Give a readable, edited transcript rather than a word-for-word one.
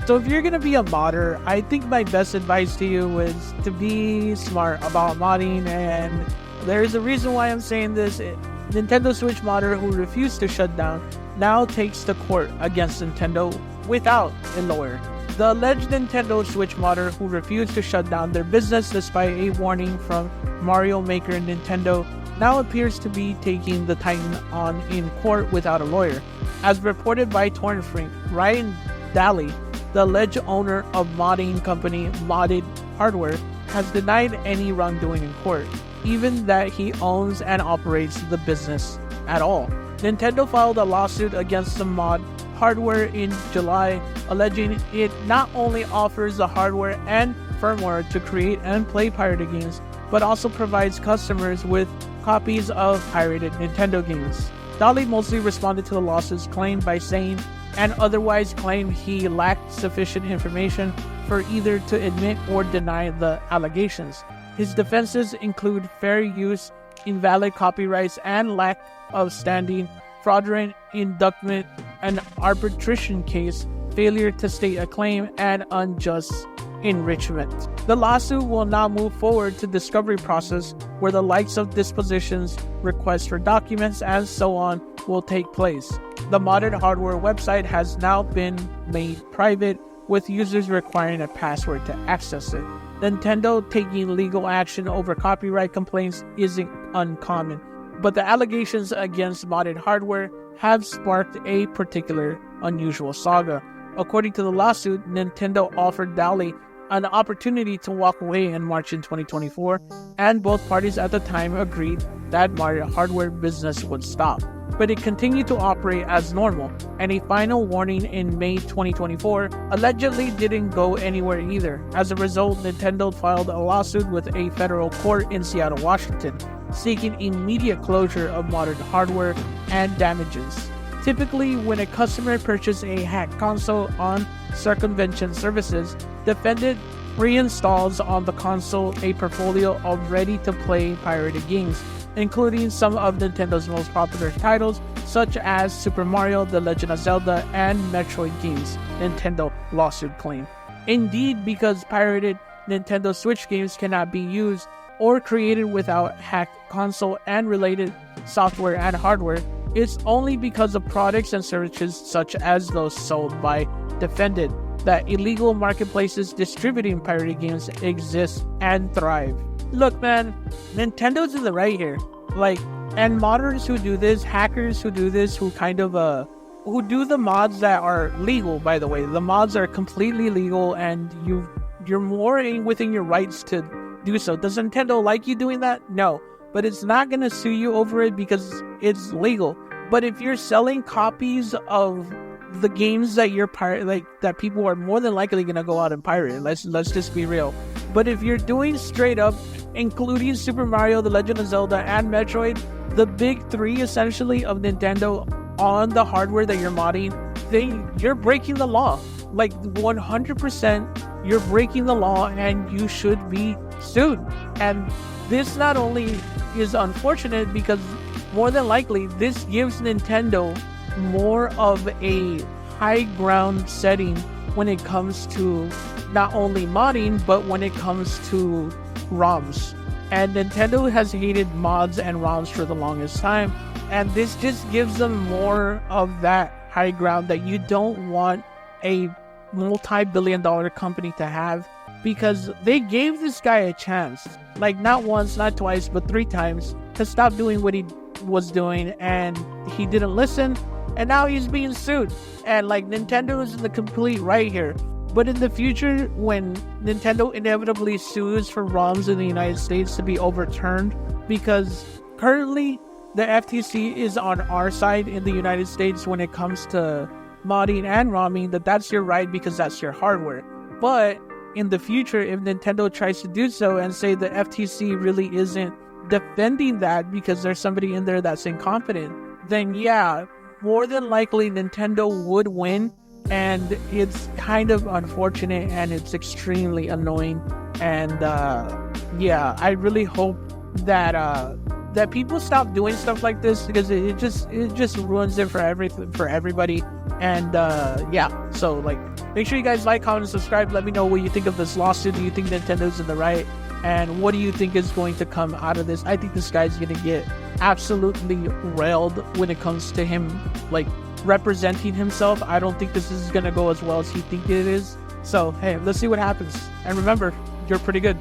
So if you're going to be a modder, I think my best advice to you is to be smart about modding, and there's a reason why I'm saying this. Nintendo Switch modder who refused to shut down now takes to court against Nintendo without a lawyer. The alleged Nintendo Switch modder who refused to shut down their business despite a warning from Mario Maker and Nintendo now appears to be taking the Titan on in court without a lawyer. As reported by Torrent Freak, Ryan Dolly, the alleged owner of modding company Modded Hardware, has denied any wrongdoing in court, even that he owns and operates the business at all. Nintendo filed a lawsuit against the Mod Hardware in July, alleging it not only offers the hardware and firmware to create and play pirated games, but also provides customers with copies of pirated Nintendo games. Dolly mostly responded to the lawsuit's claim by saying, and otherwise claimed he lacked sufficient information for either to admit or deny the allegations. His defenses include fair use, invalid copyrights, and lack of standing, fraudulent inducement, an arbitration case, failure to state a claim, and unjust enrichment. The lawsuit will now move forward to discovery process where the likes of dispositions, requests for documents, and so on will take place. The Modded Hardware website has now been made private, with users requiring a password to access it. Nintendo taking legal action over copyright complaints isn't uncommon, but the allegations against Modded Hardware have sparked a particular unusual saga. According to the lawsuit, Nintendo offered Dolly an opportunity to walk away in March in 2024, and both parties at the time agreed that Modded Hardware business would stop. But it continued to operate as normal, and a final warning in May 2024 allegedly didn't go anywhere either. As a result, Nintendo filed a lawsuit with a federal court in Seattle, Washington, seeking immediate closure of Modded Hardware and damages. Typically, when a customer purchases a hacked console on circumvention services, defendant reinstalls on the console a portfolio of ready-to-play pirated games, including some of Nintendo's most popular titles, such as Super Mario, The Legend of Zelda, and Metroid games, Nintendo lawsuit claimed. Indeed, because pirated Nintendo Switch games cannot be used or created without hacked console and related software and hardware, it's only because of products and services such as those sold by defendant that illegal marketplaces distributing pirated games exist and thrive. Look, man, Nintendo's in the right here. And modders who do this, hackers who do this, who do the mods that are legal, by the way. The mods are completely legal, and you're more within your rights to do so. Does Nintendo like you doing that? No. But it's not going to sue you over it because it's legal. But if you're selling copies of the games that you're that people are more than likely going to go out and pirate, let's just be real. But if you're doing straight up, including Super Mario, The Legend of Zelda, and Metroid, the big three essentially of Nintendo on the hardware that you're modding, you're breaking the law. 100% you're breaking the law, and you should be sued. And this not only is unfortunate because more than likely this gives Nintendo more of a high ground setting when it comes to not only modding, but when it comes to ROMs. And Nintendo has hated mods and ROMs for the longest time, and this just gives them more of that high ground that you don't want a multi-billion-dollar company to have, because they gave this guy a chance, not once, not twice, but 3 times to stop doing what he was doing, and he didn't listen, and now he's being sued. And Nintendo is in the complete right here. But in the future, when Nintendo inevitably sues for ROMs in the United States to be overturned, because currently the FTC is on our side in the United States when it comes to modding and ROMing, that's your right because that's your hardware. But in the future, if Nintendo tries to do so and say the FTC really isn't defending that because there's somebody in there that's incompetent, then yeah, more than likely Nintendo would win. And it's kind of unfortunate, and it's extremely annoying. And I really hope that people stop doing stuff like this, because it just ruins it for everybody. And yeah, so like, make sure you guys like, comment, and subscribe. Let me know what you think of this lawsuit. Do you think Nintendo's in the right? And what do you think is going to come out of this? I think this guy's gonna get absolutely railed when it comes to him like representing himself. I don't think this is gonna go as well as he think it is. So hey, let's see what happens. And remember, you're pretty good.